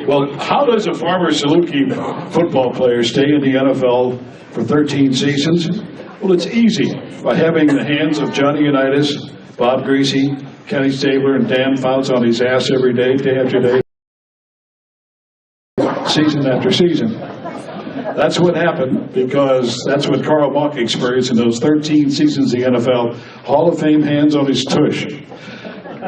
Well, how does a former Saluki football player stay in the NFL for 13 seasons? Well, it's easy. By having the hands of Johnny Unitas, Bob Greasy, Kenny Stabler, and Dan Fouts on his ass every day, day after day, season after season. That's what happened, because that's what Carl Mauck experienced in those 13 seasons in the NFL. Hall of Fame hands on his tush.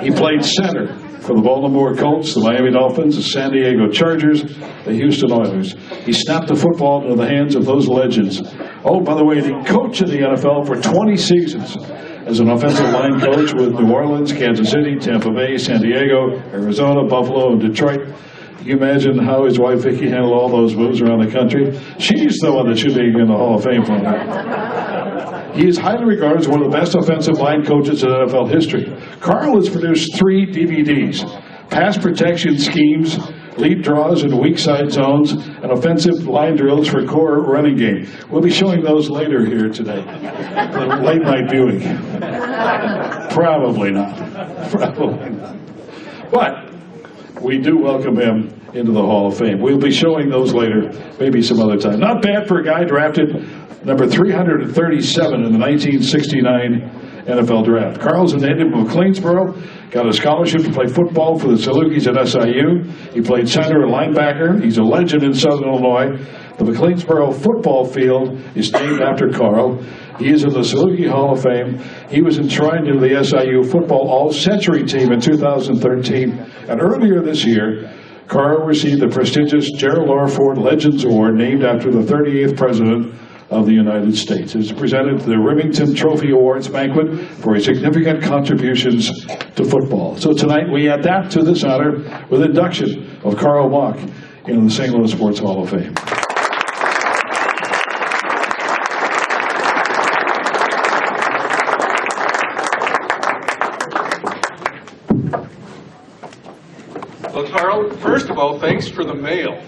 He played center for the Baltimore Colts, the Miami Dolphins, the San Diego Chargers, the Houston Oilers. He snapped the football into the hands of those legends. Oh, by the way, he coached in the NFL for 20 seasons as an offensive line coach with New Orleans, Kansas City, Tampa Bay, San Diego, Arizona, Buffalo, and Detroit. Can you imagine how his wife Vicki handled all those moves around the country? She's the one that should be in the Hall of Fame for him. He is highly regarded as one of the best offensive line coaches in NFL history. Carl has produced 3 DVDs: pass protection schemes, lead draws in weak side zones, and offensive line drills for core running game. We'll be showing those later here today. Late night viewing. Probably not. Probably not. But we do welcome him into the Hall of Fame. We'll be showing those later, maybe some other time. Not bad for a guy drafted number 337 in the 1969 NFL Draft. Carl's a native of McLeansboro, got a scholarship to play football for the Salukis at SIU. He played center and linebacker. He's a legend in Southern Illinois. The McLeansboro football field is named after Carl. He is in the Saluki Hall of Fame. He was enshrined into the SIU football all-century team in 2013. And earlier this year, Carl received the prestigious Gerald R. Ford Legends Award, named after the 38th President of the United States. It is presented to the Remington Trophy Awards banquet for his significant contributions to football. So tonight we adapt to this honor with induction of Carl Mauck into the St. Louis Sports Hall of Fame. Well, Carl, first of all, thanks for the mail.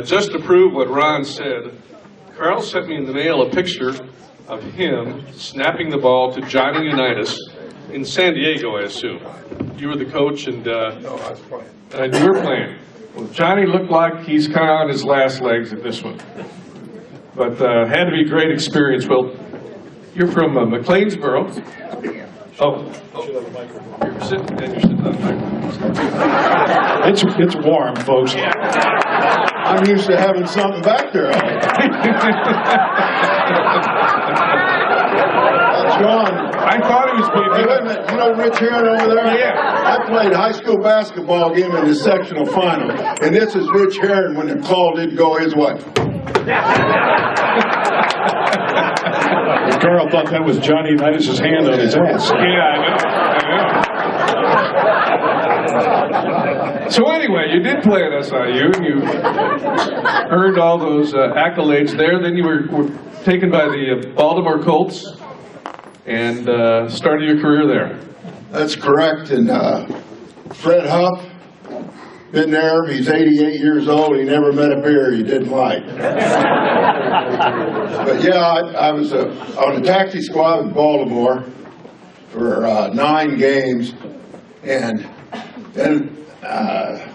Just to prove what Ron said, Carl sent me in the mail a picture of him snapping the ball to Johnny Unitas in San Diego, I assume. You were the coach, and you were playing. Well, Johnny looked like he's kind of on his last legs at this one. But had to be a great experience. Well, you're from McLeansboro. You're sitting on the microphone. It's warm, folks. I'm used to having something back there. John, I thought it was wait a minute. You know Rich Herron over there? Yeah. I played high school basketball game in the sectional final, and this is Rich Herron when the call didn't go his way. Carl thought that was Johnny Unitas' hand on his ass. Yeah, I know. So anyway, you did play at SIU, and you earned all those accolades there. Then you were taken by the Baltimore Colts and started your career there. That's correct. And Fred Huff, been there. He's 88 years old. He never met a beer he didn't like. But yeah, I was on a taxi squad in Baltimore for 9 games, and then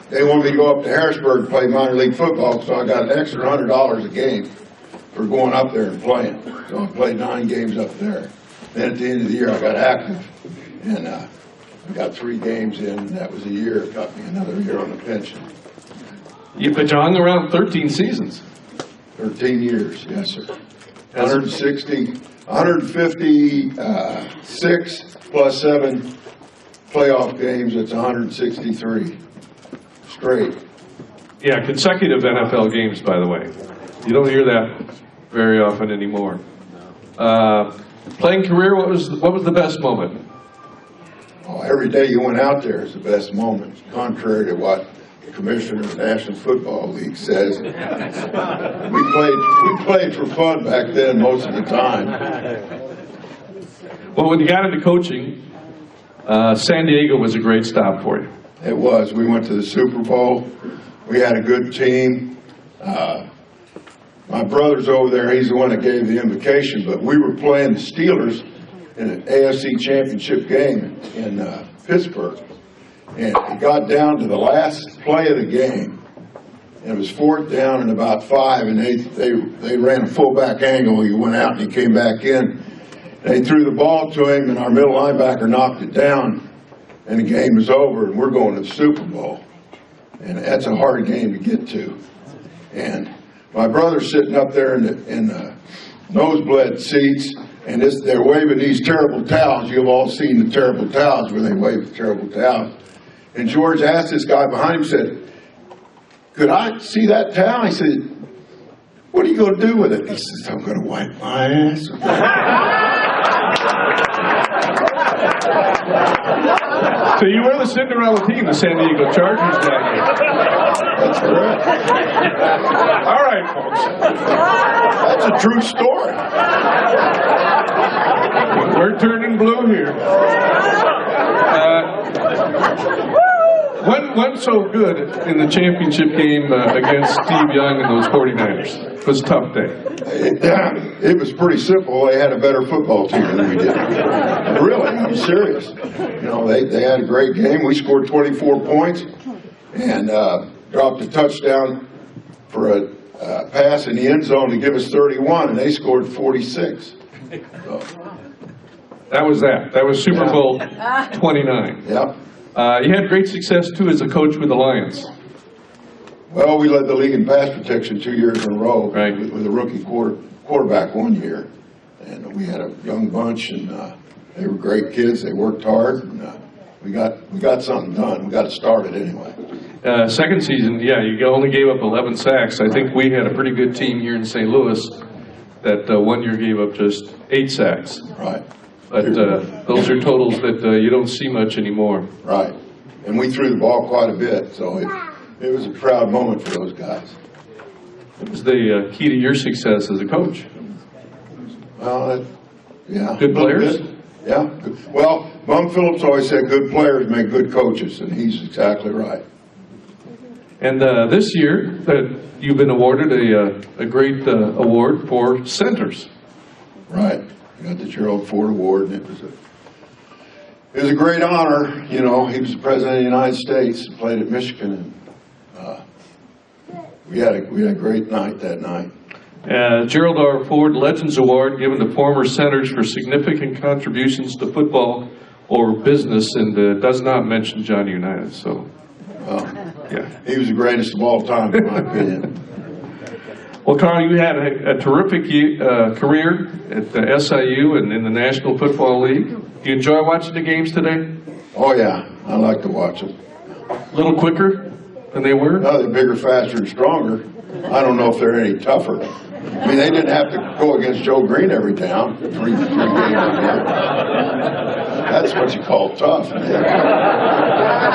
they wanted me to go up to Harrisburg to play minor league football, so I got an extra $100 a game for going up there and playing. So I played 9 games up there. Then at the end of the year, I got active, and I got 3 games in, and that was a year. It got me another year on the pension. You hung around 13 seasons. 13 years, yes, sir. 156 plus 7 playoff games. It's 163 straight. Yeah, consecutive NFL games, by the way. You don't hear that very often anymore. Playing career, what was the best moment? Oh, every day you went out there is the best moment, contrary to what the commissioner of the National Football League says. We played for fun back then most of the time. Well, when you got into coaching, San Diego was a great stop for you. It was. We went to the Super Bowl. We had a good team. My brother's over there. He's the one that gave the invocation, but we were playing the Steelers in an AFC championship game in Pittsburgh. And it got down to the last play of the game, and it was 4th down and about 5, and they ran a fullback angle. He went out and he came back in. They threw the ball to him, and our middle linebacker knocked it down, and the game was over, and we're going to the Super Bowl. And that's a hard game to get to. And my brother's sitting up there in the nosebleed seats, and they're waving these terrible towels. You've all seen the terrible towels where they wave the terrible towels. And George asked this guy behind him, said, "Could I see that towel?" He said, "What are you going to do with it?" He says, "I'm going to wipe my ass." So you were the Cinderella team, the San Diego Chargers that year. That's correct. All right, folks. That's a true story. We're turning blue here. One so good in the championship game against Steve Young and those 49ers. It was a tough day. It was pretty simple. They had a better football team than we did. Really, I'm serious. You know, they had a great game. We scored 24 points and dropped a touchdown for a pass in the end zone to give us 31, and they scored 46. So, That was that. That was Super Bowl 29. yeah. You had great success, too, as a coach with the Lions. Well, we led the league in pass protection 2 years in a row, Right. with a rookie quarterback 1 year. And we had a young bunch, and they were great kids. They worked hard, and we got something done. We got it started anyway. Second season, yeah, you only gave up 11 sacks. I think we had a pretty good team here in St. Louis that 1 year gave up just 8 sacks. Right. But those are totals that you don't see much anymore. Right. And we threw the ball quite a bit, so it was a proud moment for those guys. What was the key to your success as a coach? Well, yeah. Good players? Yeah. Well, Bum Phillips always said good players make good coaches, and he's exactly right. And this year, you've been awarded a great award for centers. Right. We got the Gerald Ford Award, and it was a great honor. You know, he was the president of the United States, played at Michigan, and we had a great night that night. Gerald R. Ford Legends Award given to former centers for significant contributions to football or business, and does not mention Johnny Unitas. So, yeah, He was the greatest of all time, in my opinion. Well, Carl, you had a terrific career at SIU and in the National Football League. Do you enjoy watching the games today? Oh yeah, I like to watch them. A little quicker than they were? No, they're bigger, faster, and stronger. I don't know if they're any tougher. I mean, they didn't have to go against Joe Green every down. Three games a game. That's what you call tough, man.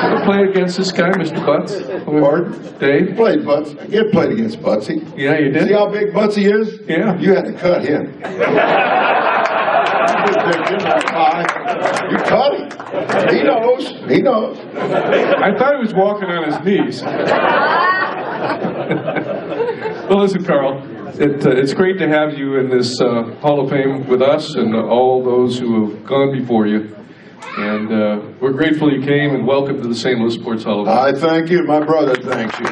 You ever play against this guy, Mr. Butts? Pardon? Dave? Played Butts. I get played against Butsy. Yeah, you did? See how big Butsy is? Yeah. You had to cut him. You cut him. He knows. He knows. I thought he was walking on his knees. Well, listen, Carl, it's great to have you in this Hall of Fame with us and all those who have gone before you. And we're grateful you came, and welcome to the St. Louis Sports Hall of Fame. I thank you. My brother thanks you.